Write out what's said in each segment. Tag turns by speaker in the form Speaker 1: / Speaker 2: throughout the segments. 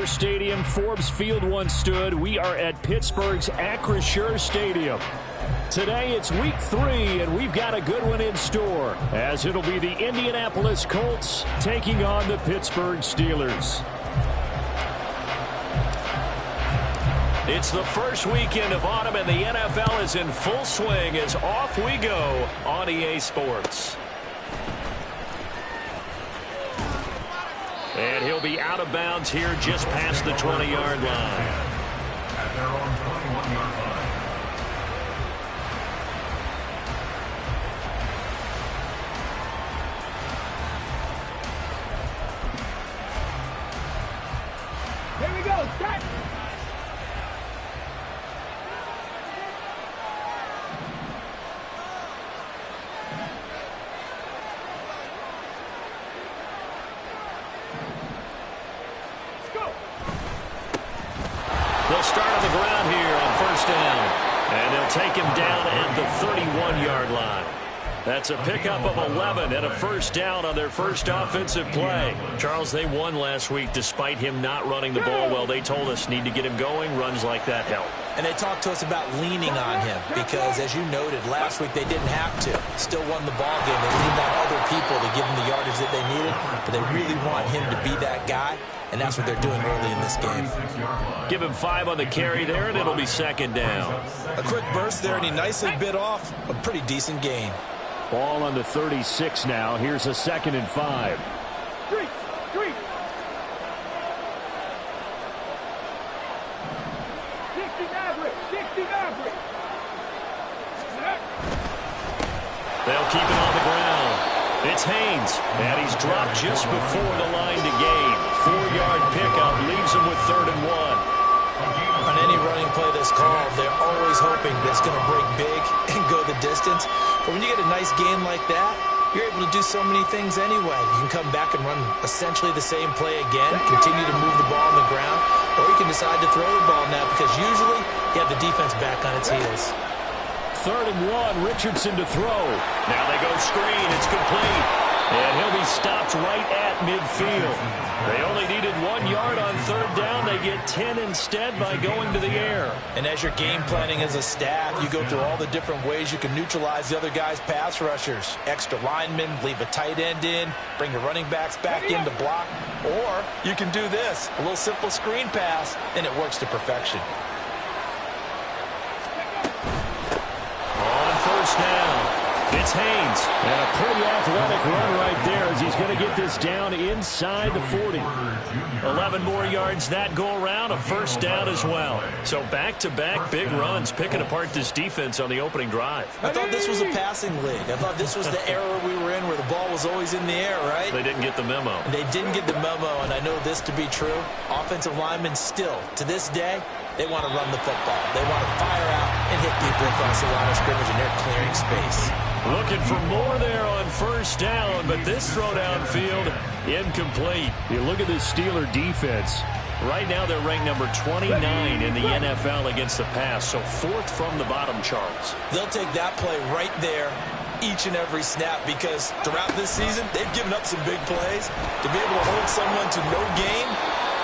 Speaker 1: M24 Stadium, Forbes Field once stood. We are at Pittsburgh's Acrisure Stadium. Today it's week 3, and we've got a good one in store, as it'll be the Indianapolis Colts taking on the Pittsburgh Steelers. It's the first weekend of autumn, and the NFL is in full swing as off we go on EA Sports. And he'll be out of bounds here just past the 20-yard line.
Speaker 2: At their own 21-yard line.
Speaker 3: Here we go, start!
Speaker 1: They'll start on the ground here on first down. And they'll take him down at the 31-yard line. That's a pickup of 11 and a first down on their first offensive play. Charles, they won last week despite him not running the ball well. They told us need to get him going. Runs like that help.
Speaker 4: And they talked to us about leaning on him because, as you noted, last week they didn't have to. Still won the ball game. They leaned on other people to give them the yardage that they needed, but they really want him to be that guy, and that's what they're doing early in this game.
Speaker 1: Give him 5 on the carry there, and it'll be second down.
Speaker 4: A quick burst there, and he nicely bit off a pretty decent gain.
Speaker 1: Ball on the 36 now. Here's a 2nd and 5.
Speaker 3: Street! 60 Maverick!
Speaker 1: They'll keep it on the ground. It's Haynes, and he's dropped just before the line to gain. 4-yard pickup leaves him with 3rd and 1.
Speaker 4: On any running play that's called, they're always hoping that it's going to break big and go the distance. But when you get a nice gain like that, you're able to do so many things anyway. You can come back and run essentially the same play again, continue to move the ball on the ground, or you can decide to throw the ball now because usually you have the defense back on its heels.
Speaker 1: 3rd and 1, Richardson to throw. Now they go screen, it's complete. And he'll be stopped right at midfield. They only needed 1 yard on 3rd down. They get 10 instead by going to the air.
Speaker 4: And as you're game planning as a staff, you go through all the different ways you can neutralize the other guy's pass rushers. Extra linemen, leave a tight end in, bring the running backs back in to block. Or you can do this, a little simple screen pass, and it works to perfection.
Speaker 1: On first down, it's Haynes. And a pretty athletic run right there as he's going to get this down inside the 40. 11 more yards that go around, a first down as well. So back-to-back big runs, picking apart this defense on the opening drive.
Speaker 4: I thought this was a passing league. I thought this was the era we were in where the ball was always in the air, right?
Speaker 1: They didn't get the memo.
Speaker 4: They didn't get the memo, and I know this to be true. Offensive linemen still, to this day, they want to run the football. They want to fire out and hit people across the line of scrimmage, and they're clearing space.
Speaker 1: Looking for more there on first down, but this throw downfield incomplete. You look at this Steeler defense. Right now they're ranked number 29 in the NFL against the pass, so 4th from the bottom, Charles.
Speaker 4: They'll take that play right there each and every snap because throughout this season, they've given up some big plays. To be able to hold someone to no gain,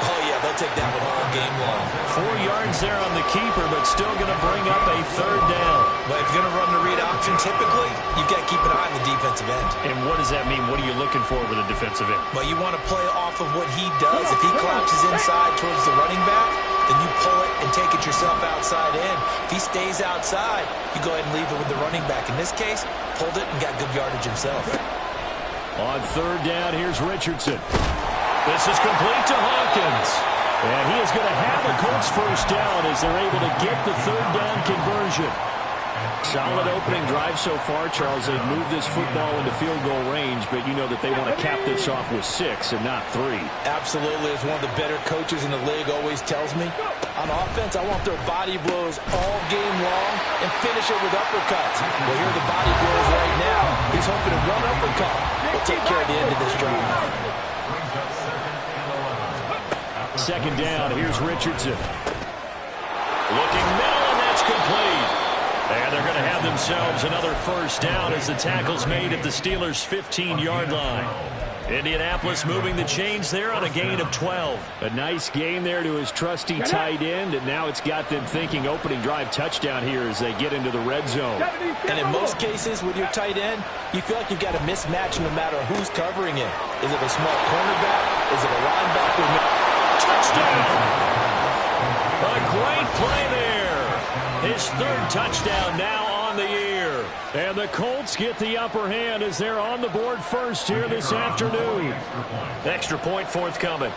Speaker 4: oh, yeah, they'll take that one all game long.
Speaker 1: 4 yards there on the keeper, but still going to bring up a 3rd down.
Speaker 4: But if you're going to run the read option, typically, you've got to keep an eye on the defensive end.
Speaker 1: And what does that mean? What are you looking for with a defensive end?
Speaker 4: Well, you want to play off of what he does. If he collapses inside towards the running back, then you pull it and take it yourself outside in. If he stays outside, you go ahead and leave it with the running back. In this case, pulled it and got good yardage himself.
Speaker 1: On 3rd down, here's Richardson. This is complete to Hawkins. And he is going to have a Colts first down as they're able to get the 3rd down conversion. Solid opening drive so far, Charles. They've moved this football into field goal range, but you know that they want to cap this off with 6 and not 3.
Speaker 4: Absolutely. As one of the better coaches in the league always tells me, on offense, I want their body blows all game long and finish it with uppercuts. Well, here are the body blows right now. He's hoping to run uppercut. We'll take care of the end of this drive.
Speaker 1: 2nd down, here's Richardson. Looking middle, and that's complete. And they're going to have themselves another first down as the tackle's made at the Steelers' 15-yard line. Indianapolis moving the chains there on a gain of 12. A nice gain there to his trusty tight end, and now it's got them thinking opening drive touchdown here as they get into the red zone.
Speaker 4: And in most cases with your tight end, you feel like you've got a mismatch no matter who's covering it. Is it a small cornerback? Is it a linebacker?
Speaker 1: Touchdown! A great play there. His third touchdown now on the year. And the Colts get the upper hand as they're on the board first here this afternoon. Extra point forthcoming.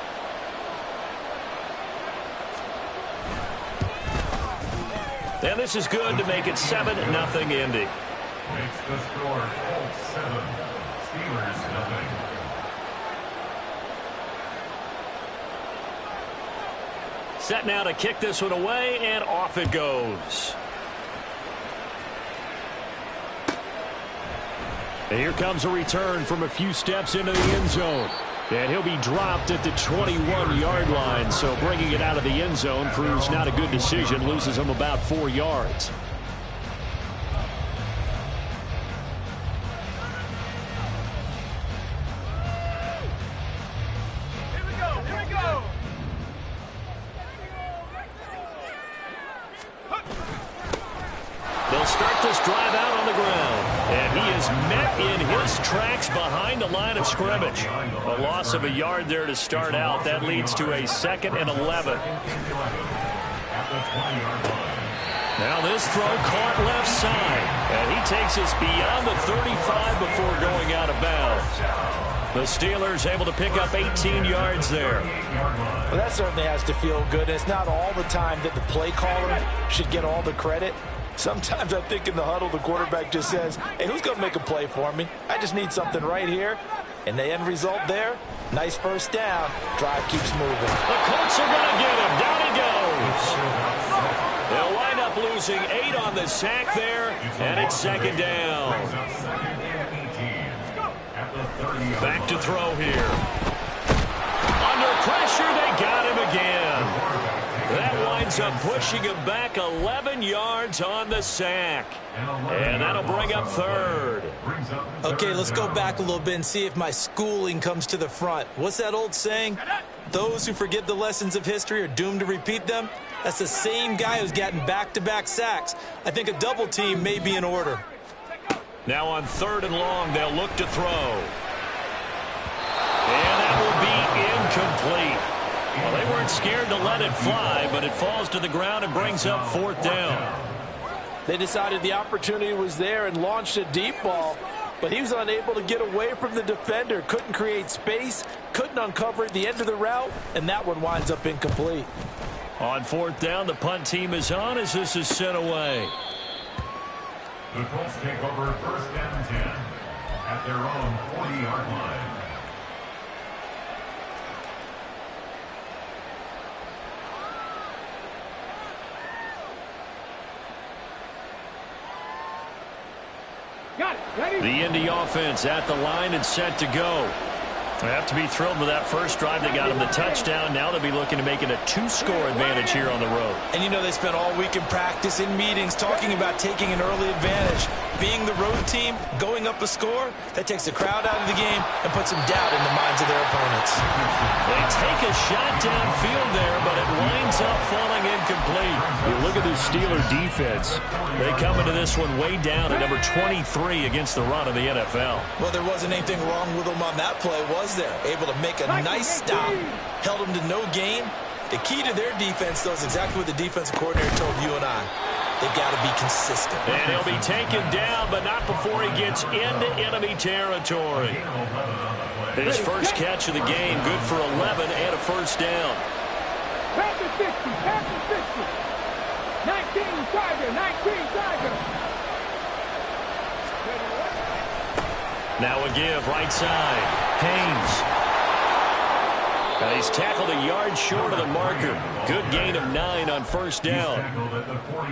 Speaker 1: And this is good to make it 7-0 Indy.
Speaker 2: Makes the score Colts 7, Steelers nothing.
Speaker 1: Set now to kick this one away, and off it goes. And here comes a return from a few steps into the end zone. And he'll be dropped at the 21-yard line, so bringing it out of the end zone proves not a good decision, loses him about 4 yards. They'll start this drive out on the ground. And he is met in his tracks behind the line of scrimmage. A loss of a yard there to start out. That leads to a 2nd and 11. Now this throw caught left side. And he takes us beyond the 35 before going out of bounds. The Steelers able to pick up 18 yards there.
Speaker 4: Well, that certainly has to feel good. It's not all the time that the play caller should get all the credit. Sometimes I think in the huddle, the quarterback just says, hey, who's going to make a play for me? I just need something right here. And the end result there, nice first down. Drive keeps moving.
Speaker 1: The Colts are going to get him. Down he goes. They'll wind up losing 8 on the sack there, and it's 2nd down. Back to throw here. Under pressure, they got him again. That winds up pushing him back 11 yards on the sack. And that'll bring up 3rd.
Speaker 4: Okay, let's go back a little bit and see if my schooling comes to the front. What's that old saying? Those who forget the lessons of history are doomed to repeat them. That's the same guy who's gotten back-to-back sacks. I think a double team may be in order.
Speaker 1: Now on 3rd and long, they'll look to throw. And that will be incomplete. Well, they weren't scared to let it fly, but it falls to the ground and brings up 4th down.
Speaker 4: They decided the opportunity was there and launched a deep ball, but he was unable to get away from the defender. Couldn't create space, couldn't uncover at the end of the route, and that one winds up incomplete.
Speaker 1: On 4th down, the punt team is on as this is sent away.
Speaker 2: The Colts take over 1st and 10 at their own 40-yard line.
Speaker 3: Got it. Ready?
Speaker 1: The Indy offense at the line and set to go. They have to be thrilled with that first drive. They got him the touchdown. Now they'll be looking to make it a 2-score advantage here on the road.
Speaker 4: And you know they spent all week in practice, in meetings, talking about taking an early advantage. Being the road team, going up a score, that takes the crowd out of the game and puts some doubt in the minds of their opponents.
Speaker 1: They take a shot downfield there, but it winds up falling incomplete. You look at the Steeler defense. They come into this one way down at number 23 against the run of the NFL.
Speaker 4: Well, there wasn't anything wrong with them on that play, was there? Able to make a nice stop, held them to no gain. The key to their defense, though, is exactly what the defensive coordinator told you and I. They've got to be consistent.
Speaker 1: And he'll be taken down, but not before he gets into enemy territory. His first catch of the game, good for 11 and a first down.
Speaker 3: Pass the 60, pass the 60. 19 Tiger, 19 Tiger.
Speaker 1: Now a give, right side. Haynes. And he's tackled a yard short of the marker. Good gain of 9 on first down.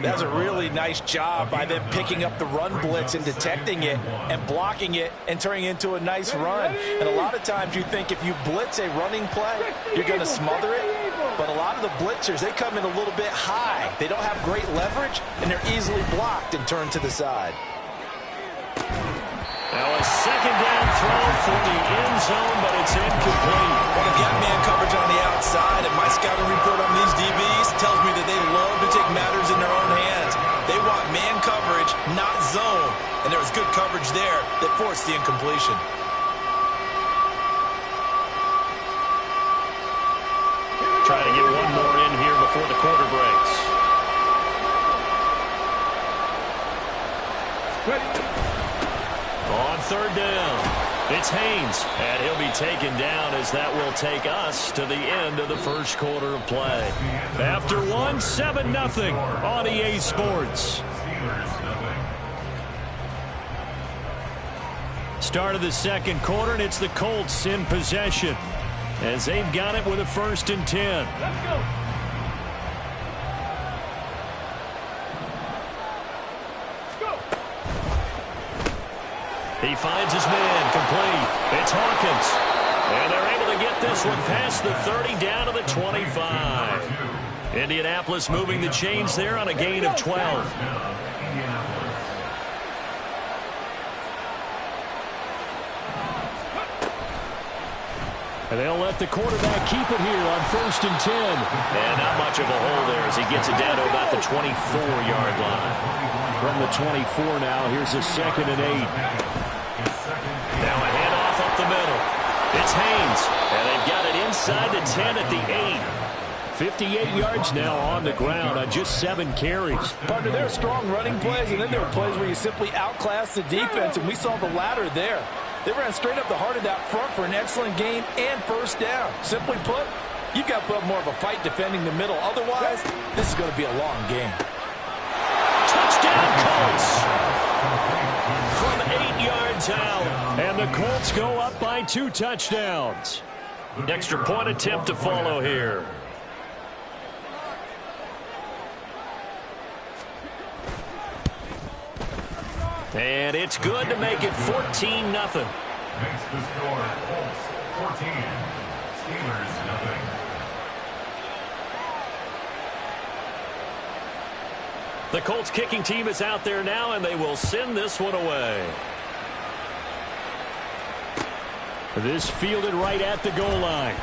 Speaker 4: That's a really nice job by them picking up the run blitz and detecting it and blocking it and turning it into a nice run. And a lot of times you think if you blitz a running play, you're going to smother it. But a lot of the blitzers, they come in a little bit high. They don't have great leverage, and they're easily blocked and turned to the side.
Speaker 1: Now a second down throw for the end zone, but it's incomplete.
Speaker 4: Well, they've got man coverage on the outside, and my scouting report on these DBs tells me that they love to take matters in their own hands. They want man coverage, not zone, and there was good coverage there that forced the incompletion.
Speaker 1: Trying to get one more in here before the quarter breaks. On third down, it's Haynes, and he'll be taken down as that will take us to the end of the first quarter of play. After one, 7-0 on EA Sports. Start of the second quarter, and it's the Colts in possession as they've got it with a 1st and 10.
Speaker 3: Let's go.
Speaker 1: He finds his man, complete. It's Hawkins. And they're able to get this one past the 30 down to the 25. Indianapolis moving the chains there on a gain of 12. And they'll let the quarterback keep it here on 1st and 10. And not much of a hole there as he gets it down to about the 24-yard line. From the 24 now, here's a 2nd and 8. Now a handoff up the middle. It's Haynes, and they've got it inside the 10 at the 8. 58 yards now on the ground on just 7 carries.
Speaker 4: Partner, there are strong running plays, and then there are plays where you simply outclass the defense, and we saw the latter there. They ran straight up the heart of that front for an excellent gain and 1st down. Simply put, you've got to put up more of a fight defending the middle. Otherwise, this is going to be a long game.
Speaker 1: Touchdown, Colts! From 8 yards out. And the Colts go up by 2 touchdowns. Extra point attempt to follow here. And it's good to make it 14-0.
Speaker 2: Makes the score Colts 14, Steelers nothing.
Speaker 1: The Colts kicking team is out there now, and they will send this one away. This fielded right at the goal line.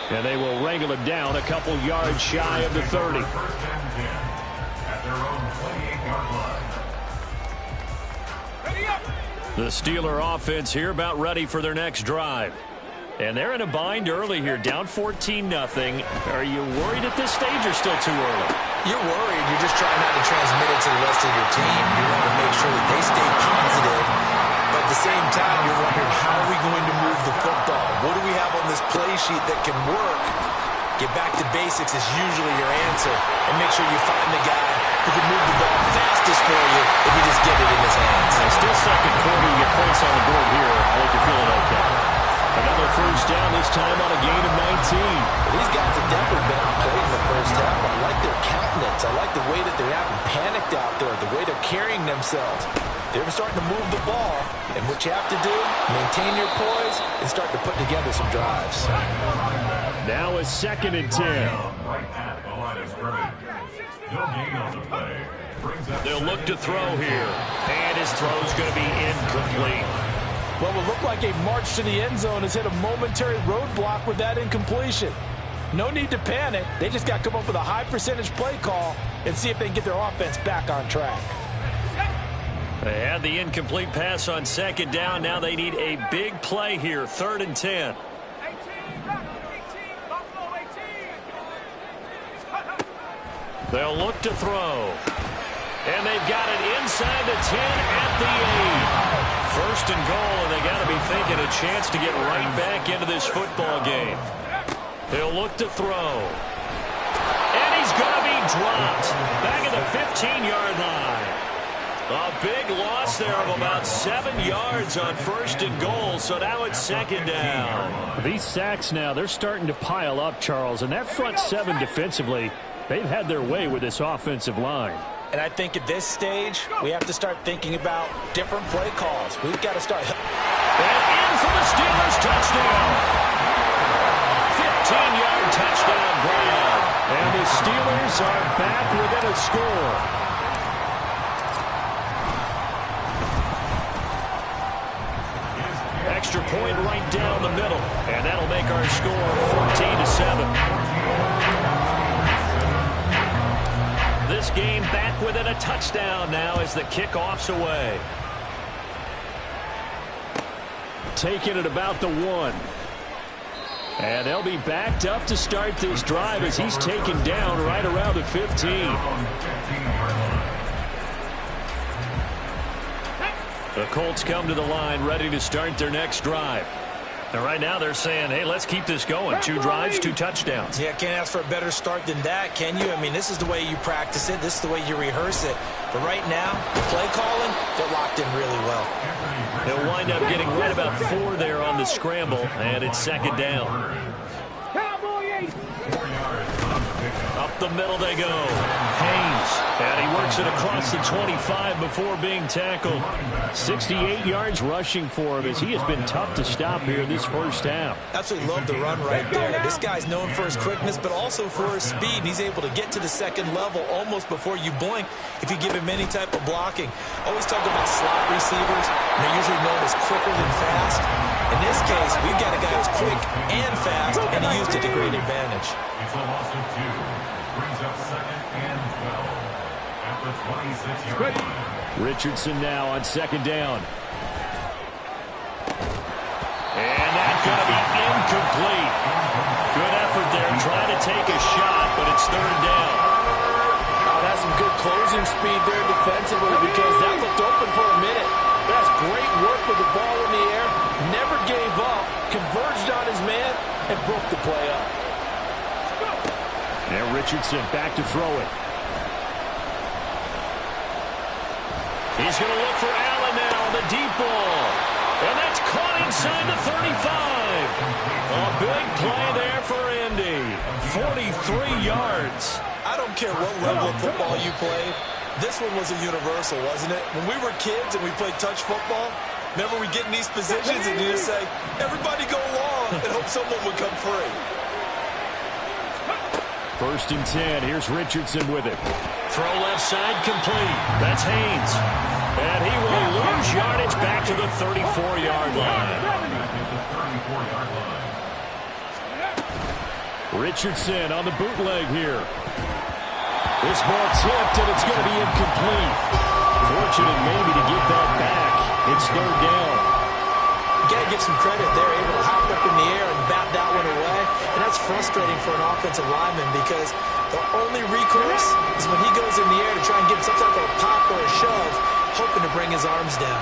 Speaker 1: And they will wrangle it down a couple yards shy of the 30.
Speaker 2: 1st and 10 at their own 28-yard line.
Speaker 1: The Steeler offense here about ready for their next drive. And they're in a bind early here, down 14-0. Are you worried at this stage or still too early?
Speaker 4: You're worried. You're just trying not to transmit it to the rest of your team. You want to make sure that they stay positive. But at the same time, you're wondering, how are we going to move the football? What do we have on this play sheet that can work? Get back to basics is usually your answer. And make sure you find the guy who can move the ball fastest for you if you just get it in his hands.
Speaker 1: Still second quarter, you get points on the board here. I think you're feeling okay. Another 1st down, this time on a gain of 19.
Speaker 4: Well, these guys have definitely been outplayed in the 1st half. I like their countenance. I like the way that they're not panicked out there, the way they're carrying themselves. They're starting to move the ball. And what you have to do, maintain your poise and start to put together some drives.
Speaker 1: Now a 2nd and 10.
Speaker 2: Right at the line of scrimmage. No gain on the play.
Speaker 1: They'll look to throw here. And his throw's going to be incomplete.
Speaker 4: Well, it will look like a march to the end zone has hit a momentary roadblock with that incompletion. No need to panic. They just got to come up with a high percentage play call and see if they can get their offense back on track.
Speaker 1: They had the incomplete pass on 2nd down. Now they need a big play here, 3rd and 10. They'll look to throw. And they've got it inside the 10 at the 8. 1st and goal, and they got to be thinking a chance to get right back into this football game. They'll look to throw. And he's going to be dropped back at the 15-yard line. A big loss there of about 7 yards on 1st and goal, so now it's 2nd down.
Speaker 5: These sacks now, they're starting to pile up, Charles, and that front 7 defensively, they've had their way with this offensive line.
Speaker 4: And I think at this stage, we have to start thinking about different play calls. We've got to start.
Speaker 1: And in for the Steelers touchdown. 15-yard touchdown grab. And the Steelers are back within a score. our score, 14-7. This game back within a touchdown now as the kickoff's away. Taking it about the 1. And they'll be backed up to start this drive as he's taken down right around the 15. The Colts come to the line ready to start their next drive. And right now they're saying, hey, let's keep this going. 2 drives, 2 touchdowns.
Speaker 4: Yeah, can't ask for a better start than that, can you? I mean, this is the way you practice it. This is the way you rehearse it. But right now, the play calling, they're locked in really well.
Speaker 1: They'll wind up getting right about 4 there on the scramble, and it's second down. Up the middle they go. Haynes, and he works it across the 25 before being tackled. 68 yards rushing for him as he has been tough to stop here this first half.
Speaker 4: Absolutely love the run right there. This guy's known for his quickness, but also for his speed. He's able to get to the second level almost before you blink if you give him any type of blocking. Always talk about slot receivers. They're usually known as quicker than fast. In this case, we've got a guy who's quick and fast, and he used it to great advantage.
Speaker 2: It's a loss of 2. Brings up 2nd and 12 at the 26-yard line.
Speaker 1: Richardson now on second down. And that's going to be incomplete. Good effort there trying to take a shot, but it's third down.
Speaker 6: That's some good closing speed there defensively because that looked open for a minute. That's great work with the ball in the air. Never gave up. Converged on his man and broke the play up.
Speaker 1: Now Richardson back to throw it. He's going to look for Allen now, the deep ball. And that's caught inside the 35. A big play there for Indy. 43 yards.
Speaker 4: I don't care what level of football you played. This one was a universal, wasn't it? When we were kids and we played touch football, remember we get in these positions and you just say, everybody go long and hope someone would come free.
Speaker 1: 1st and 10. Here's Richardson with it. Throw left side complete. That's Haynes. And he will lose yardage back to the 34-yard line. Richardson on the bootleg here. This ball tipped, and it's going to be incomplete. Fortunate maybe to get that back. It's third down.
Speaker 4: You got to give some credit. They're able to hop up in the air and bat that one away. And that's frustrating for an offensive lineman because the only recourse is when he goes in the air to try and get some type of a pop or a shove, hoping to bring his arms down.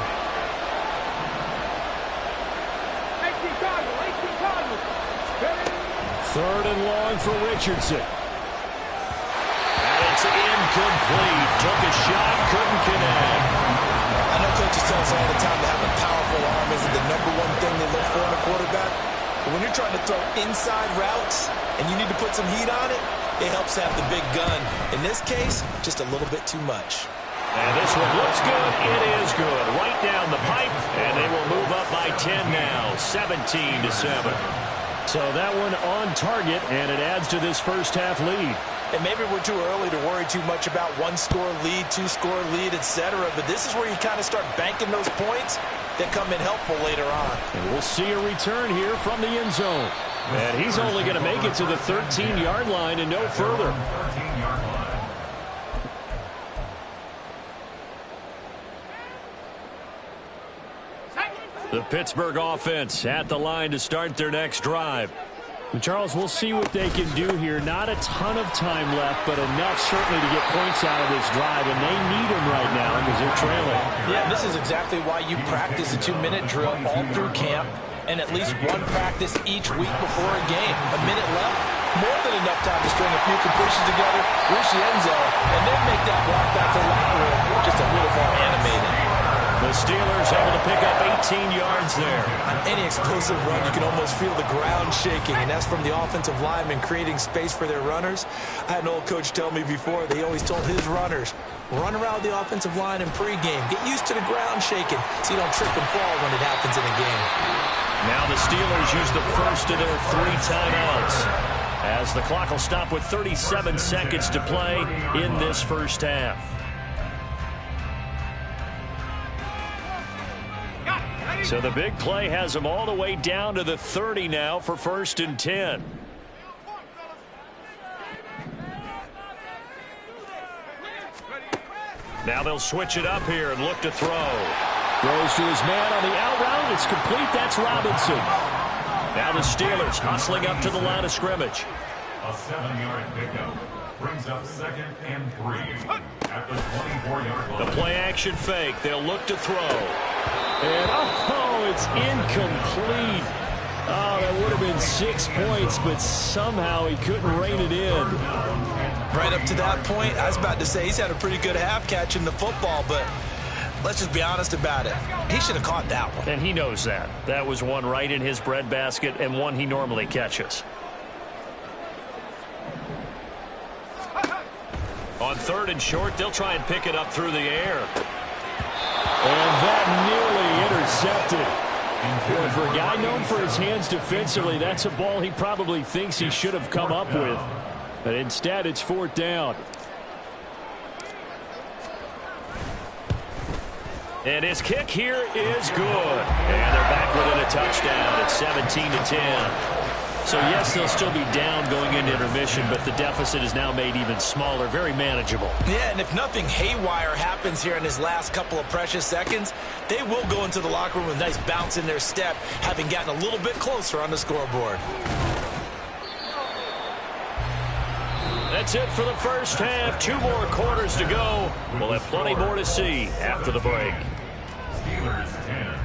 Speaker 1: 3rd and long for Richardson. And it's incomplete. Took a shot, couldn't connect.
Speaker 4: I know coaches tell us all the time that having a powerful arm isn't the #1 thing they look for in a quarterback. But when you're trying to throw inside routes and you need to put some heat on it, it helps have the big gun. In this case, just a little bit too much.
Speaker 1: And this one looks good. It is good. Right down the pipe, and they will move up by 10 now, 17-7. So that one on target, and it adds to this first half lead.
Speaker 4: And maybe we're too early to worry too much about 1-score lead, 2-score lead, etc. But this is where you kind of start banking those points that come in helpful later on.
Speaker 1: And we'll see a return here from the end zone. And he's only going to make it to the 13-yard line and no further.
Speaker 2: 13-yard line.
Speaker 1: The Pittsburgh offense at the line to start their next drive.
Speaker 5: And Charles, we'll see what they can do here. Not a ton of time left, but enough certainly to get points out of this drive, and they need them right now because they're trailing.
Speaker 6: Yeah, this is exactly why you practice a 2-minute drill all through camp and at least one practice each week before a game. A minute left, more than enough time to string a few completions together, reach the end zone, and then make that block back to the locker room just a little more animated.
Speaker 1: The Steelers able to pick up 18 yards there.
Speaker 4: On any explosive run, you can almost feel the ground shaking, and that's from the offensive linemen creating space for their runners. I had an old coach tell me before, they always told his runners, run around the offensive line in pregame. Get used to the ground shaking so you don't trip and fall when it happens in a game.
Speaker 1: Now the Steelers use the first of their 3 timeouts, as the clock will stop with 37 seconds to play in this first half. So the big play has them all the way down to the 30 now for 1st and 10. Now they'll switch it up here and look to throw.
Speaker 5: Throws to his man on the out route. It's complete. That's Robinson.
Speaker 1: Now the Steelers hustling up to the line of scrimmage.
Speaker 2: A 7-yard pickup brings up 2nd and 3 at the 24-yard line.
Speaker 1: The play action fake. They'll look to throw. And oh, it's incomplete. Oh, that would have been 6 points, but somehow he couldn't rein it in.
Speaker 6: Right up to that point, I was about to say he's had a pretty good half catching the football, but let's just be honest about it. He should have caught that one.
Speaker 1: And he knows that. That was one right in his breadbasket and one he normally catches. On 3rd and short, they'll try and pick it up through the air.
Speaker 5: And that nearly intercepted. Boy, for a guy known for his hands defensively, that's a ball he probably thinks he should have come up with. But instead, it's 4th down.
Speaker 1: And his kick here is good. And they're back within a touchdown at 17-10. So, yes, they'll still be down going into intermission, but the deficit is now made even smaller, very manageable.
Speaker 6: Yeah, and if nothing haywire happens here in his last couple of precious seconds, they will go into the locker room with a nice bounce in their step, having gotten a little bit closer on the scoreboard.
Speaker 1: That's it for the first half. 2 more quarters to go. We'll have plenty more to see after the break.
Speaker 2: Steelers 10.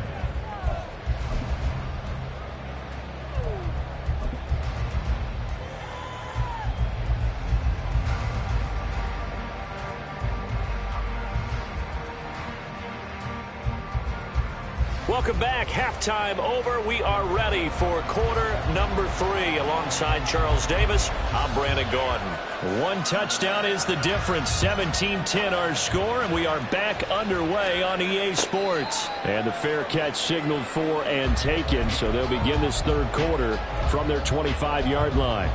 Speaker 1: Welcome back. Halftime over. We are ready for quarter number 3. Alongside Charles Davis, I'm Brandon Gaudin. 1 touchdown is the difference. 17-10 our score, and we are back underway on EA Sports.
Speaker 5: And the fair catch signaled for and taken, so they'll begin this 3rd quarter from their 25-yard line.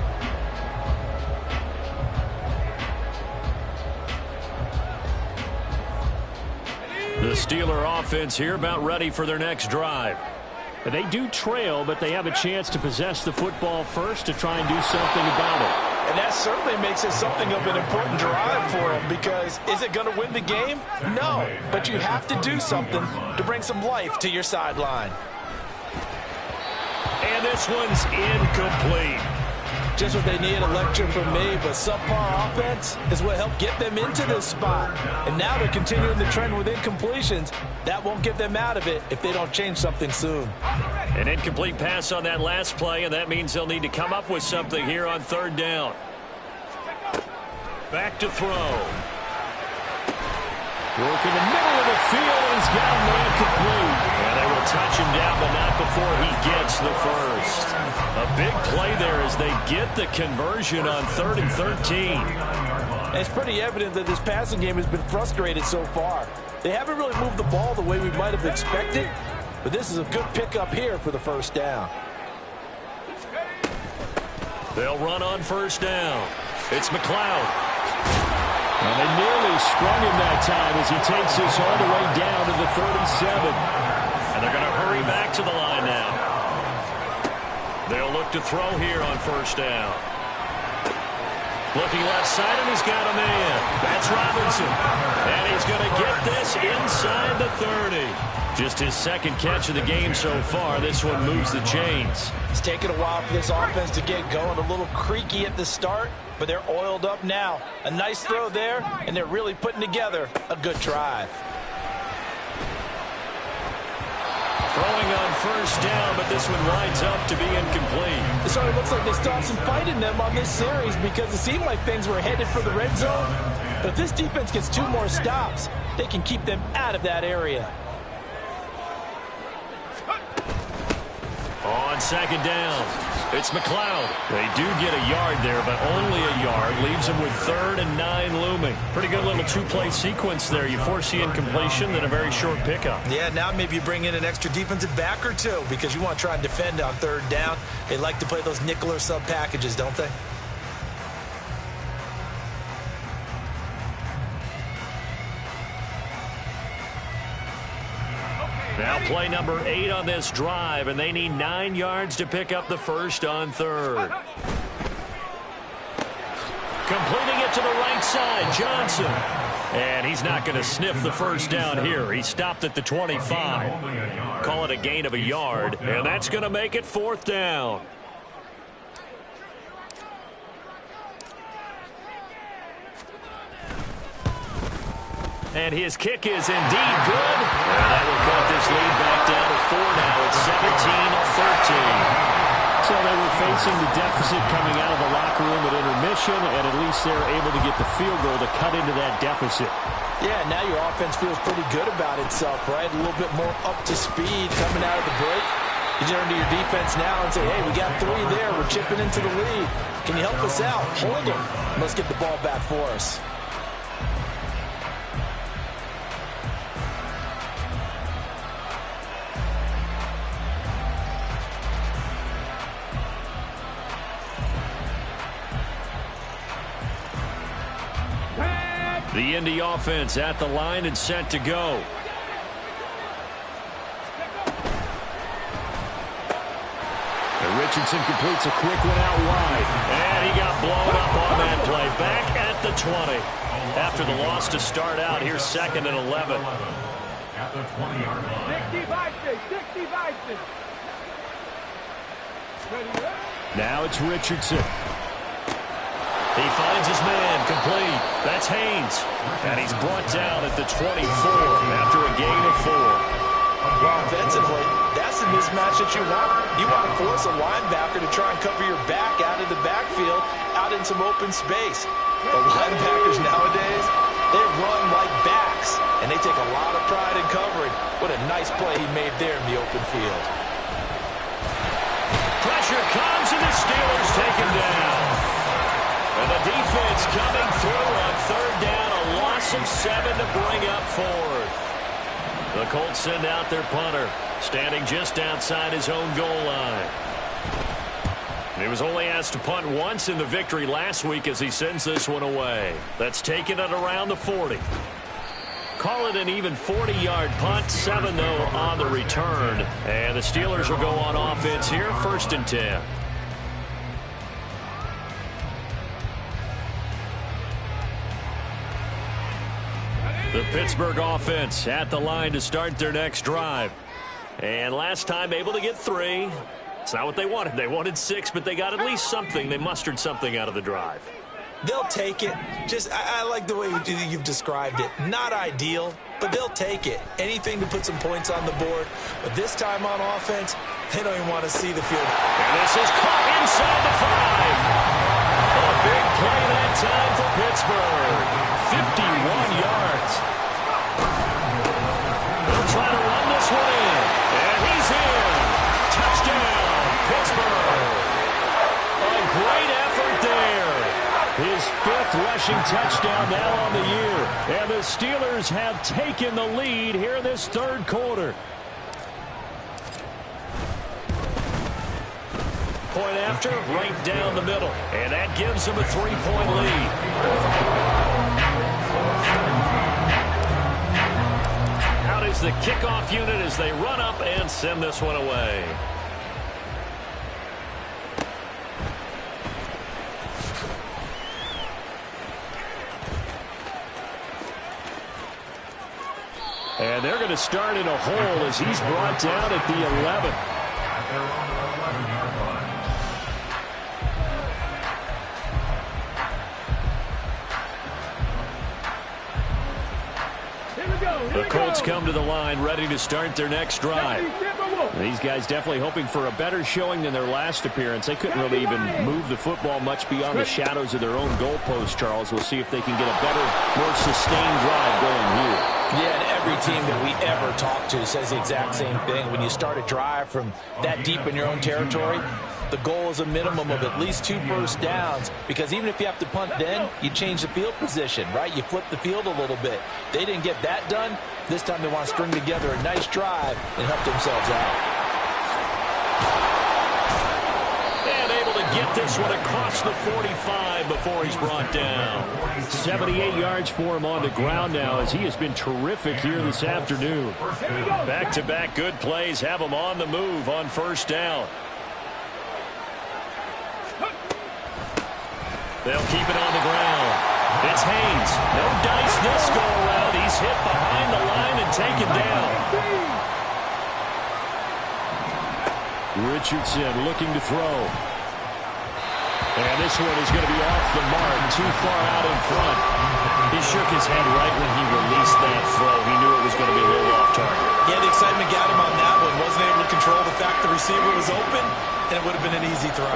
Speaker 1: The Steeler offense here about ready for their next drive.
Speaker 5: They do trail, but they have a chance to possess the football first to try and do something about it.
Speaker 6: And that certainly makes it something of an important drive for them, because is it going to win the game? No, but you have to do something to bring some life to your sideline.
Speaker 1: And this one's incomplete.
Speaker 6: Just what they need, a lecture from me, but subpar offense is what helped get them into this spot. And now they're continuing the trend with incompletions. That won't get them out of it if they don't change something soon.
Speaker 1: An incomplete pass on that last play, and that means they'll need to come up with something here on 3rd down. Back to throw.
Speaker 5: Work in the middle of the field, and he's got a man complete.
Speaker 1: And they will touch him down, but not before he gets the first. A big play there as they get the conversion on 3rd and 13.
Speaker 6: And it's pretty evident that this passing game has been frustrated so far. They haven't really moved the ball the way we might have expected, but this is a good pickup here for the 1st down.
Speaker 1: They'll run on 1st down. It's McLeod.
Speaker 5: And they nearly sprung him that time as he takes this all the way down to the 37.
Speaker 1: And they're going to hurry back to the line now. They'll look to throw here on 1st down. Looking left side, and he's got a man. That's Robinson. And he's going to get this inside the 30. Just his 2nd catch of the game so far. This one moves the chains.
Speaker 6: It's taken a while for this offense to get going. A little creaky at the start, but they're oiled up now. A nice throw there, and they're really putting together a good drive.
Speaker 1: Throwing on 1st down, but this one winds up to be incomplete.
Speaker 6: It sort of looks like they stopped some fight in them on this series, because it seemed like things were headed for the red zone. But if this defense gets 2 more stops, they can keep them out of that area.
Speaker 1: On 2nd down, it's McLeod. They do get a yard there, but only a yard. Leaves them with 3rd and 9 looming. Pretty good little 2-play sequence there. You force the incompletion, then a very short pickup.
Speaker 6: Yeah, now maybe you bring in an extra defensive back or 2, because you want to try and defend on 3rd down. They like to play those nickel or sub packages, don't they?
Speaker 1: Now play number 8 on this drive, and they need 9 yards to pick up the first on third. Completing it to the right side, Johnson. And he's not going to sniff the first down here. He stopped at the 25. Call it a gain of a yard, and that's going to make it 4th down. And his kick is indeed good. And that will cut this lead back down to 4 now. It's 17-13.
Speaker 5: So they were facing the deficit coming out of the locker room at intermission, and at least they were able to get the field goal to cut into that deficit.
Speaker 6: Yeah, now your offense feels pretty good about itself, right? A little bit more up to speed coming out of the break. You turn to your defense now and say, hey, we got 3 there. We're chipping into the lead. Can you help us out? Hold them. Let's get the ball back for us.
Speaker 1: The Indy offense at the line and set to go. And Richardson completes a quick one out wide. And he got blown up on that play. Back at the 20. After the loss to start out, here's 2nd and 11.
Speaker 2: At the 20-yard line.
Speaker 3: 60.
Speaker 1: Now it's Richardson. He finds his man, complete. That's Haynes. And he's brought down at the 24 after a gain of 4.
Speaker 6: Well, offensively, that's the mismatch that you want. You want to force a linebacker to try and cover your back out of the backfield, out in some open space. The linebackers nowadays, they run like backs, and they take a lot of pride in covering. What a nice play he made there in the open field.
Speaker 1: Pressure comes, and the Steelers take him down. And the defense coming through on 3rd down, a loss of 7 to bring up 4th. The Colts send out their punter, standing just outside his own goal line. He was only asked to punt once in the victory last week as he sends this one away. That's taken at around the 40. Call it an even 40-yard punt, 7 though on the return. And the Steelers will go on offense here, 1st and 10. The Pittsburgh offense at the line to start their next drive. And last time able to get 3. It's not what they wanted. They wanted 6, but they got at least something. They mustered something out of the drive.
Speaker 6: They'll take it. I like the way you've described it. Not ideal, but they'll take it. Anything to put some points on the board. But this time on offense, they don't even want to see the field.
Speaker 1: And this is caught inside the 5. A big play that time for Pittsburgh. 51 yards. They'll try to run this one in. And he's in. Touchdown, Pittsburgh. A great effort there. His 5th rushing touchdown now on the year. And the Steelers have taken the lead here in this 3rd quarter. Point after, right down the middle. And that gives them a 3-point lead. Out is the kickoff unit as they run up and send this one away. And they're going to start in a hole as he's brought down at the 11.
Speaker 2: At their own 11-yard line.
Speaker 1: The Colts come to the line ready to start their next drive. These guys definitely hoping for a better showing than their last appearance. They couldn't really even move the football much beyond the shadows of their own goalpost, Charles. We'll see if they can get a better, more sustained drive going here.
Speaker 6: Yeah, and every team that we ever talk to says the exact same thing. When you start a drive from that deep in your own territory, the goal is a minimum of at least 2 first downs, because even if you have to punt then, you change the field position, right? You flip the field a little bit. They didn't get that done. This time they want to string together a nice drive and help themselves out.
Speaker 1: And able to get get this one across the 45 before he's brought down.
Speaker 5: 78 yards for him on the ground now as he has been terrific here this afternoon.
Speaker 1: Back-to-back good plays have him on the move on first down. They'll keep it on the ground. It's Haynes. No dice this go-around. He's hit behind the line and taken down.
Speaker 5: Richardson looking to throw. And this one is going to be off the mark, too far out in front.
Speaker 1: He shook his head right when he released that throw. He knew it was going to be a little off target.
Speaker 6: Yeah, the excitement got him on that one. Wasn't able to control the fact the receiver was open, and it would have been an easy throw.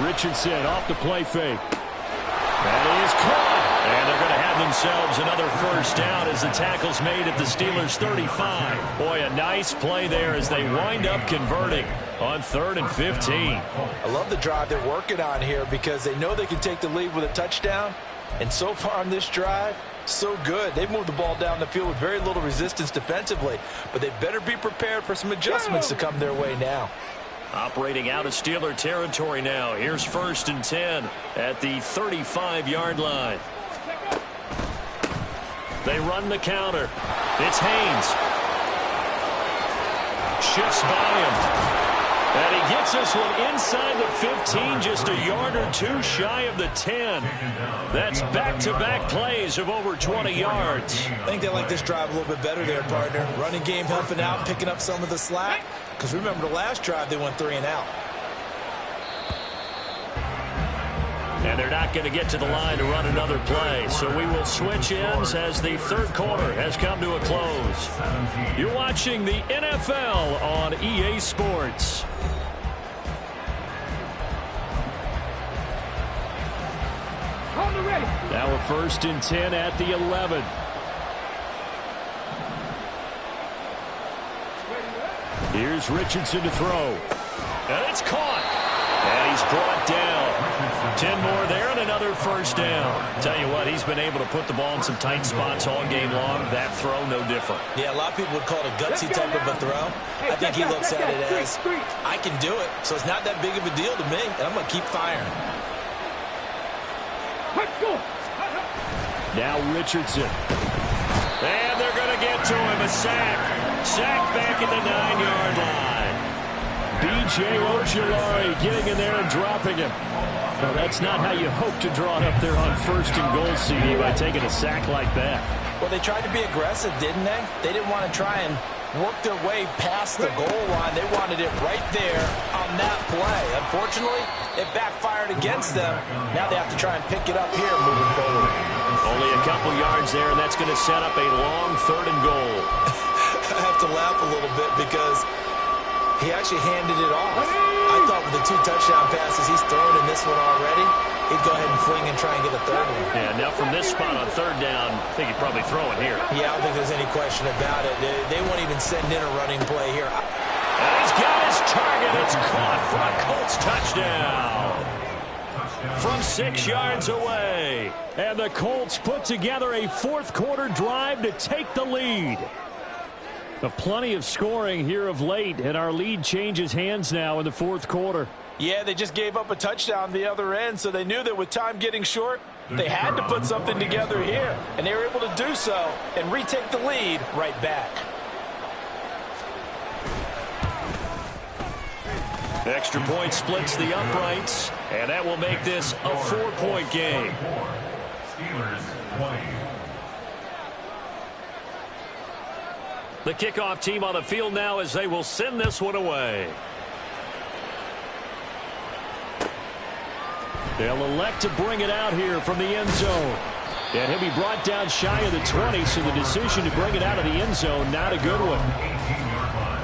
Speaker 5: Richardson off the play fake. That is caught.
Speaker 1: And they're going to have themselves another first down as the tackle's made at the Steelers' 35. Boy, a nice play there as they wind up converting on 3rd and 15.
Speaker 6: I love the drive they're working on here because they know they can take the lead with a touchdown. And so far on this drive, so good. They've moved the ball down the field with very little resistance defensively. But they better be prepared for some adjustments to come their way now.
Speaker 1: Operating out of Steeler territory now. Here's 1st and 10 at the 35-yard line. They run the counter. It's Haynes. Shifts by him. And he gets this one inside the 15, just a yard or two shy of the 10. That's back-to-back plays of over 20 yards.
Speaker 6: I think they like this drive a little bit better there, partner. Running game helping out, picking up some of the slack. Because remember, the last drive, they went 3 and out.
Speaker 1: And they're not going to get to the line to run another play. So we will switch ends as the 3rd quarter has come to a close. You're watching the NFL on EA Sports.
Speaker 5: Now a 1st and 10 at the 11. Here's Richardson to throw.
Speaker 1: And it's caught. And he's brought down. 10 more there and another first down. Tell you what, he's been able to put the ball in some tight spots all game long. That throw, no different.
Speaker 6: Yeah, a lot of people would call it a gutsy type of a throw. I think he looks at it as, I can do it, so it's not that big of a deal to me, and I'm going to keep firing.
Speaker 5: Now Richardson.
Speaker 1: And they're going to get to him. A sack. Sack back at the 9-yard line.
Speaker 5: B.J. Ojulari getting in there and dropping him. Well, that's not how you hope to draw it up there on 1st and goal, CD, by taking a sack like that.
Speaker 6: Well, they tried to be aggressive, didn't they? They didn't want to try and work their way past the goal line. They wanted it right there on that play. Unfortunately, it backfired against them. Now they have to try and pick it up here moving forward.
Speaker 1: Only a couple yards there, and that's going to set up a long 3rd and goal.
Speaker 6: I have to laugh a little bit because he actually handed it off. I thought with the 2 touchdown passes he's thrown in this one already, he'd go ahead and fling and try and get a 3rd one.
Speaker 1: Yeah, now from this spot on 3rd down, I think he'd probably throw it here.
Speaker 6: Yeah, I don't think there's any question about it. They won't even send in a running play here.
Speaker 1: And he's got his target. It's caught for a Colts touchdown. From 6 yards away.
Speaker 5: And the Colts put together a 4th quarter drive to take the lead. Plenty of scoring here of late, and our lead changes hands now in the 4th quarter.
Speaker 6: Yeah, they just gave up a touchdown the other end, so they knew that with time getting short, they had to put something together here, and they were able to do so and retake the lead right back.
Speaker 1: Extra point splits the uprights, and that will make this a 4-point game.
Speaker 2: Steelers 20.
Speaker 1: The kickoff team on the field now as they will send this one away.
Speaker 5: They'll elect to bring it out here from the end zone. And he'll be brought down shy of the 20, so the decision to bring it out of the end zone, not a good one.
Speaker 2: 18-yard line.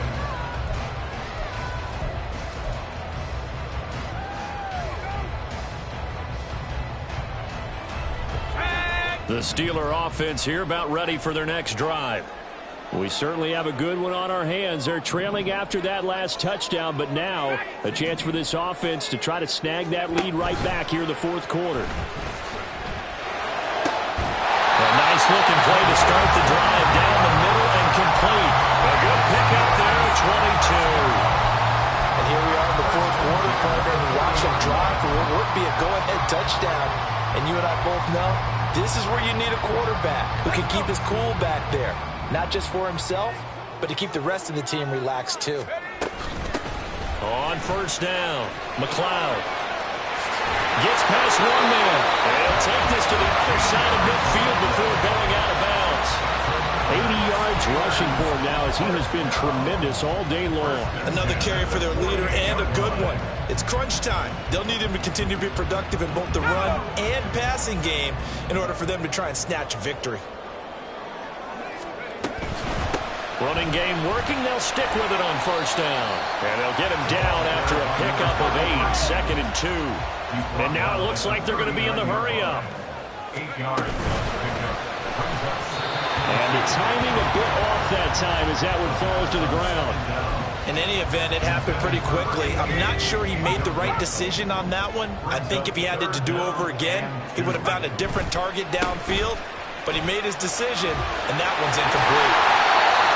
Speaker 1: The Steeler offense here about ready for their next drive.
Speaker 5: We certainly have a good one on our hands. They're trailing after that last touchdown, but now a chance for this offense to try to snag that lead right back here in the 4th quarter.
Speaker 1: A nice looking play to start the drive down the middle and complete. A good pick up there, 22.
Speaker 6: And here we are in the 4th quarter, partner. drive for what would be a go-ahead touchdown. And you and I both know this is where you need a quarterback who can keep his cool back there. Not just for himself, but to keep the rest of the team relaxed too.
Speaker 5: On first down, McLeod gets past one man. And he'll take this to the other side of midfield before going out of bounds. 80 yards rushing for him now as he has been tremendous all day long.
Speaker 6: Another carry for their leader and a good one. It's crunch time. They'll need him to continue to be productive in both the run and passing game in order for them to try and snatch victory.
Speaker 5: Running game working. They'll stick with it on first down. And they'll get him down after a pickup of 8, 2nd and 2. And now it looks like they're going to be in the hurry-up.
Speaker 2: 8 yards.
Speaker 5: And the timing a bit off that time as that one falls to the ground.
Speaker 6: In any event, it happened pretty quickly. I'm not sure he made the right decision on that one. I think if he had it to do over again, he would have found a different target downfield. But he made his decision, and that one's incomplete.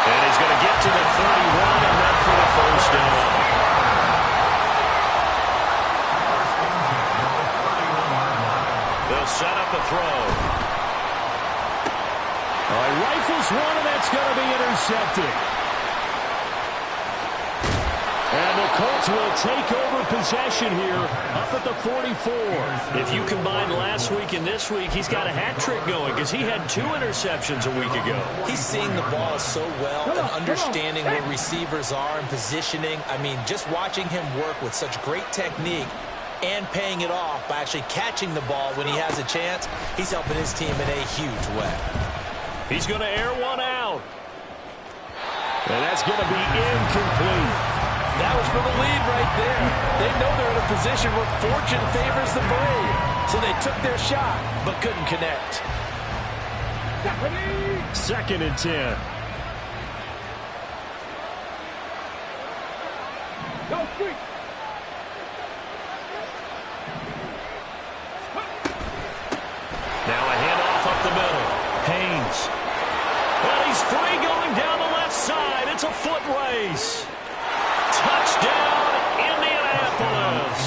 Speaker 5: And he's going to get to the 31 and then for the first down. They'll set up a throw. All right, rifles one, and that's going to be intercepted. And the Colts will take over possession here up at the 44. If you combine last week and this week, he's got a hat trick going because he had 2 interceptions a week ago.
Speaker 6: He's seeing the ball so well and understanding where receivers are and positioning. I mean, just watching him work with such great technique and paying it off by actually catching the ball when he has a chance, he's helping his team in a huge way.
Speaker 5: He's going to air one out. And that's going to be incomplete.
Speaker 6: That was for the lead right there. They know they're in a position where fortune favors the brave. So they took their shot, but couldn't connect.
Speaker 5: 2nd and 10.
Speaker 3: Go street.
Speaker 5: Now a handoff up the middle. Haynes. Well, he's free going down the left side. It's a foot race. Touchdown, Indianapolis.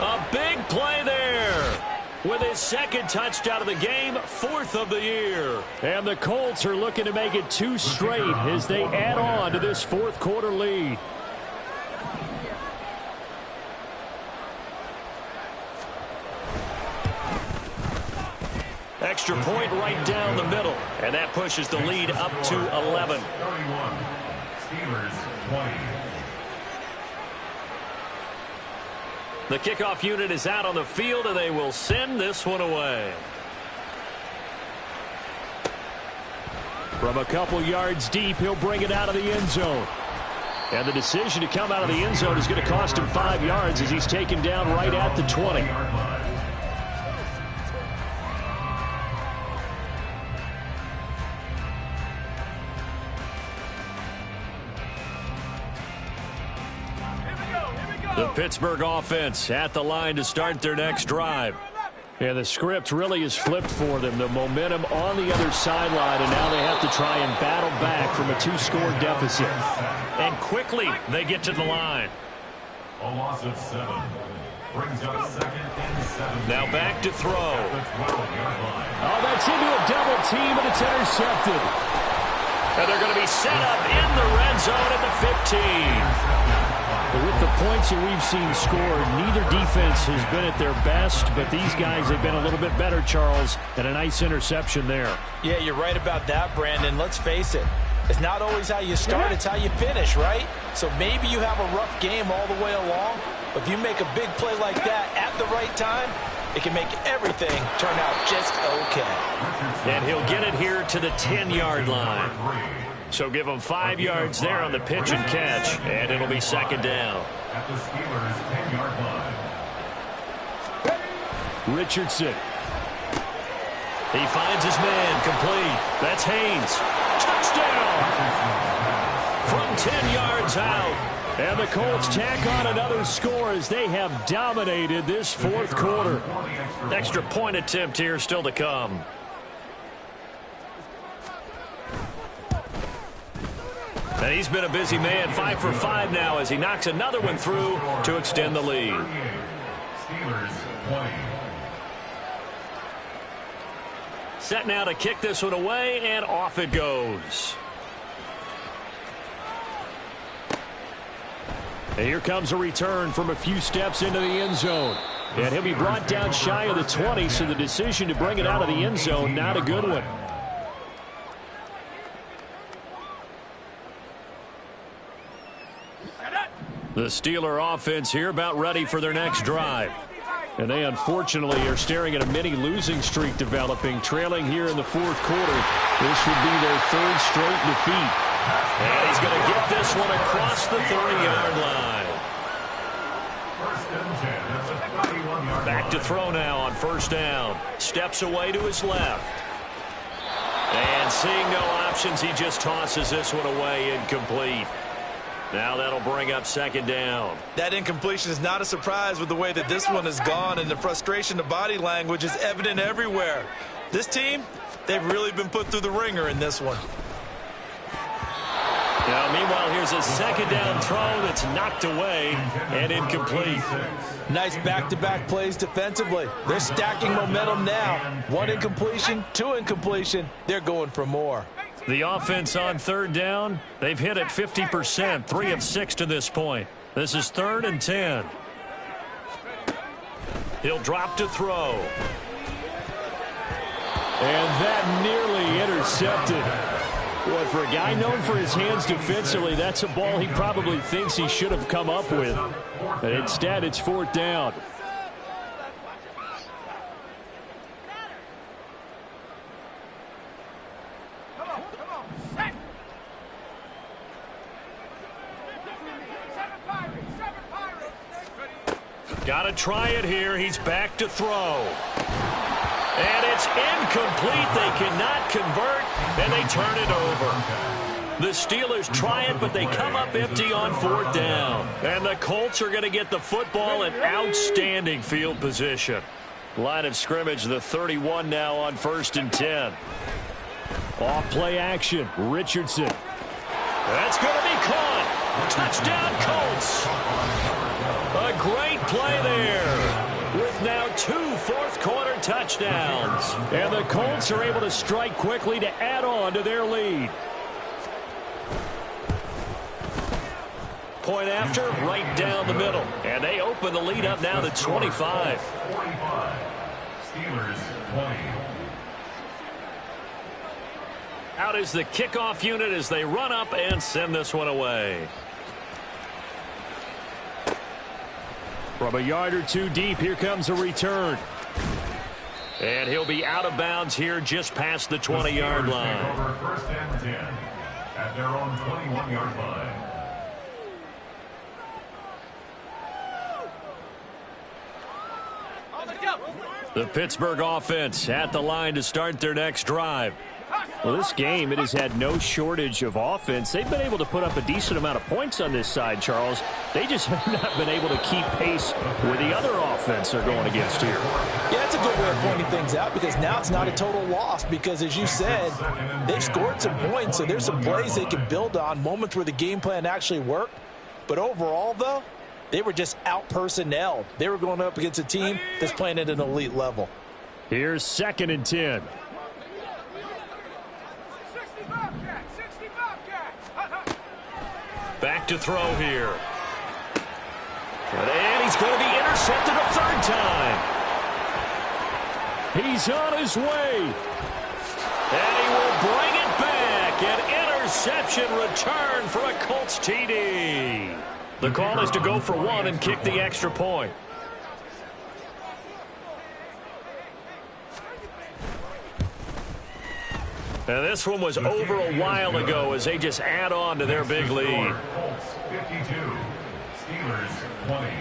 Speaker 5: A big play there. With his 2nd touchdown of the game, 4th of the year. And the Colts are looking to make it 2 straight as they add on to this 4th quarter lead. Extra point right down the middle. And that pushes the lead up to 11.
Speaker 2: 31. Steelers 20.
Speaker 5: The kickoff unit is out on the field, and they will send this one away. From a couple yards deep, he'll bring it out of the end zone. And the decision to come out of the end zone is going to cost him 5 yards as he's taken down right at the 20. The Pittsburgh offense at the line to start their next drive. And the script really is flipped for them. The momentum on the other sideline, and now they have to try and battle back from a 2-score deficit. And quickly, they get to the line.
Speaker 2: A loss of 7. Brings up 2nd and 7.
Speaker 5: Now back to throw.
Speaker 2: Oh,
Speaker 5: that's into a double team, and it's intercepted. And they're going to be set up in the red zone at the 15. With the points that we've seen scored, neither defense has been at their best, but these guys have been a little bit better, Charles, and a nice interception there.
Speaker 6: Yeah, you're right about that, Brandon. Let's face it. It's not always how you start, it's how you finish, right? So maybe you have a rough game all the way along, but if you make a big play like that at the right time, it can make everything turn out just okay.
Speaker 5: And he'll get it here to the 10-yard line. So give him 5 yards there on the pitch and catch, and it'll be 2nd down.
Speaker 2: At the Steelers' 10-yard line.
Speaker 5: Richardson. He finds his man, complete. That's Haynes. Touchdown! From 10 yards out. And the Colts tack on another score as they have dominated this 4th quarter. Extra point attempt here still to come. And he's been a busy man, 5 for 5 now as he knocks another one through to extend the lead.
Speaker 2: Steelers 20.
Speaker 1: Set now to kick this one away, and off it goes. And here comes a return from a few steps into the end zone. And he'll be brought down shy of the 20, so the decision to bring it out of the end zone, not a good one. The Steeler offense here about ready for their next drive. And they unfortunately are staring at a mini losing streak developing, trailing here in the fourth quarter. This would be their third straight defeat. And he's going to get this one across the 30-yard line. Back to throw now on first down. Steps away to his left. And seeing no options, he just tosses this one away, incomplete. Now that'll bring up second down.
Speaker 6: That incompletion is not a surprise with the way that this one has gone, and the frustration, the body language is evident everywhere. This team, they've really been put through the ringer in this one.
Speaker 1: Now, meanwhile, here's a second down throw that's knocked away and incomplete.
Speaker 6: Nice back-to-back plays defensively. They're stacking momentum now. One incompletion, two incompletion. They're going for more.
Speaker 1: The offense on third down, they've hit it 50%, 3 of 6 to this point. This is 3rd and 10. He'll drop to throw. And that nearly intercepted. Boy, for a guy known for his hands defensively, that's a ball he probably thinks he should have come up with. But instead, it's 4th down. Got to try it here. He's back to throw. And it's incomplete. They cannot convert, and they turn it over. The Steelers try it, but they come up empty on 4th down. And the Colts are going to get the football in outstanding field position. Line of scrimmage, the 31 now on 1st and 10. Off play action. Richardson. That's going to be caught. Touchdown, Colts. A great play there with now 2 fourth-quarter touchdowns. And the Colts are able to strike quickly to add on to their lead. Point after, right down the middle. And they open the lead up now to 25.
Speaker 2: 45. Steelers 20.
Speaker 1: Out is the kickoff unit as they run up and send this one away. From a yard or two deep, here comes a return. And he'll be out of bounds here just past the 20-yard line.
Speaker 2: Take over 1st and 10 at their own 21-yard line.
Speaker 1: The Pittsburgh offense at the line to start their next drive. Well, this game, it has had no shortage of offense. They've been able to put up a decent amount of points on this side, Charles. They just have not been able to keep pace with the other offense they're going against here.
Speaker 6: Yeah, that's a good way of pointing things out, because now it's not a total loss, because as you said, they've scored some points, so there's some plays they can build on, moments where the game plan actually worked. But overall, though, they were just out-personnelled. They were going up against a team that's playing at an elite level.
Speaker 1: Here's 2nd and 10. Back to throw here. And he's going to be intercepted a 3rd time. He's on his way. And he will bring it back. An interception return for a Colts TD. The call is to go for 1 and kick the extra point. And this one was over a while ago as they just add on to their big lead.
Speaker 2: Colts 52. Steelers 20.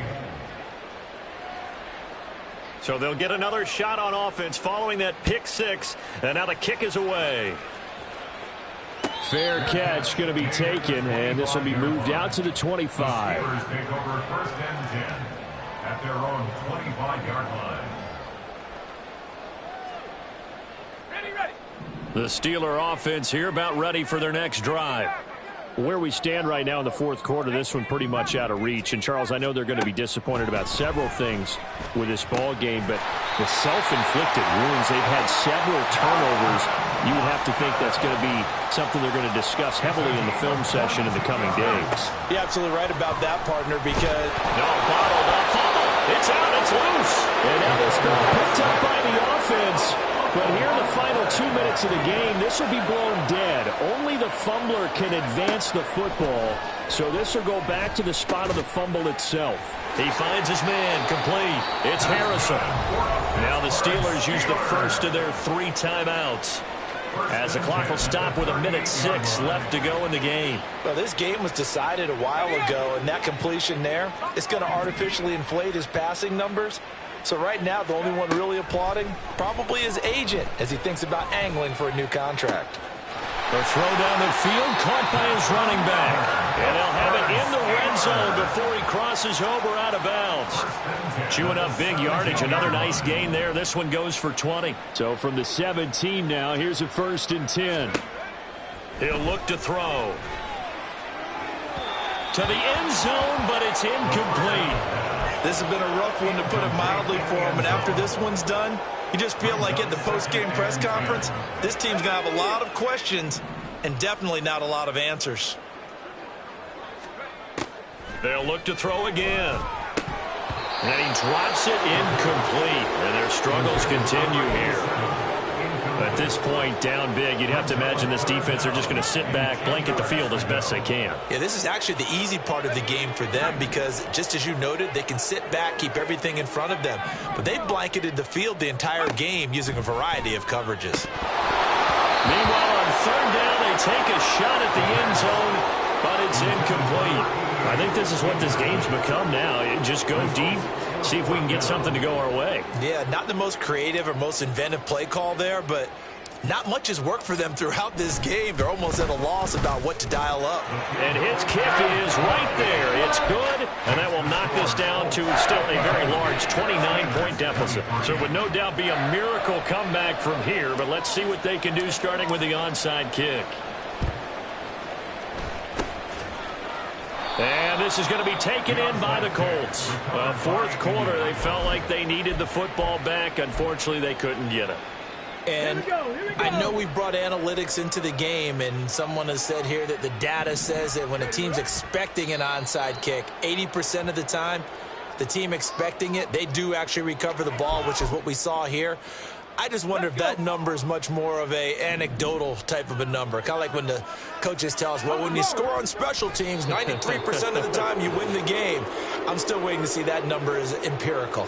Speaker 1: So they'll get another shot on offense following that pick 6. And now the kick is away. Fair catch going to be taken, and this will be moved out to the 25.
Speaker 2: Steelers take over 1st and 10 at their own 25-yard line.
Speaker 1: The Steeler offense here about ready for their next drive.
Speaker 5: Where we stand right now in the fourth quarter, this one pretty much out of reach. And, Charles, I know they're going to be disappointed about several things with this ball game, but the self-inflicted wounds, they've had several turnovers. You would have to think that's going to be something they're going to discuss heavily in the film session in the coming days.
Speaker 6: You're absolutely right about that, partner, because...
Speaker 1: No, bottled up. It's out. It's loose.
Speaker 5: And now this ball picked up by the offense. But here in the final 2 minutes of the game, this will be blown dead. Only the fumbler can advance the football, so this will go back to the spot of the fumble itself.
Speaker 1: He finds his man, complete. It's Harrison. Now the Steelers use the first of their 3 timeouts, as the clock will stop with 1:06 left to go in the game.
Speaker 6: Well, this game was decided a while ago, and that completion there is going to artificially inflate his passing numbers. So right now, the only one really applauding probably his agent as he thinks about angling for a new contract.
Speaker 1: The throw down the field, caught by his running back. And they'll have it in the red zone before he crosses over out of bounds. Chewing up big yardage. Another nice gain there. This one goes for 20.
Speaker 5: So from the 17 now, here's a 1st and 10.
Speaker 1: He'll look to throw. To the end zone, but it's incomplete.
Speaker 6: This has been a rough one, to put it mildly, for him. And after this one's done, you just feel like at the post-game press conference, this team's going to have a lot of questions and definitely not a lot of answers.
Speaker 1: They'll look to throw again. And he drops it incomplete. And their struggles continue here. At this point, down big, you'd have to imagine this defense are just going to sit back, blanket the field as best they can.
Speaker 6: Yeah, this is actually the easy part of the game for them because, just as you noted, they can sit back, keep everything in front of them. But they've blanketed the field the entire game using a variety of coverages.
Speaker 1: Meanwhile, on 3rd down, they take a shot at the end zone, but it's incomplete.
Speaker 5: I think this is what this game's become now. Just go deep, see if we can get something to go our way.
Speaker 6: Yeah, not the most creative or most inventive play call there, but not much has worked for them throughout this game. They're almost at a loss about what to dial up.
Speaker 1: And his kick is right there. It's good, and that will knock this down to still a very large 29-point deficit. So it would no doubt be a miracle comeback from here, but let's see what they can do starting with the onside kick. And this is going to be taken in by the Colts. Well, 4th quarter, they felt like they needed the football back. Unfortunately, they couldn't get it.
Speaker 6: And I know we brought analytics into the game, and someone has said here that the data says that when a team's expecting an onside kick, 80% of the time, the team expecting it, they do actually recover the ball, which is what we saw here. I just wonder if that number is much more of a anecdotal type of a number. Kind of like when the coaches tell us, well, when you score on special teams, 93% of the time you win the game. I'm still waiting to see that number is empirical.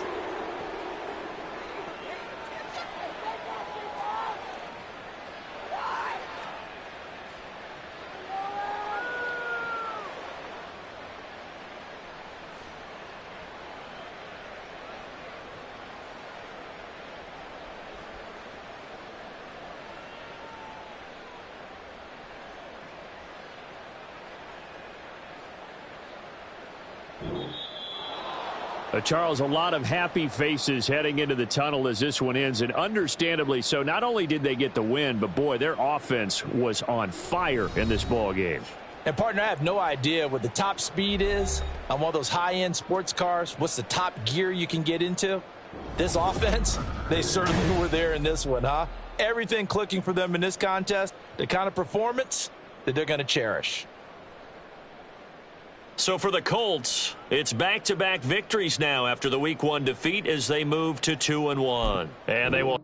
Speaker 5: Charles, a lot of happy faces heading into the tunnel as this one ends, and understandably so. Not only did they get the win, but, boy, their offense was on fire in this ball game.
Speaker 6: And, partner, I have no idea what the top speed is on one of those high-end sports cars. What's the top gear you can get into? This offense, they certainly were there in this one, huh? Everything clicking for them in this contest, the kind of performance that they're going to cherish.
Speaker 1: So for the Colts, it's back-to-back victories now after the Week 1 defeat as they move to 2-1. And they will...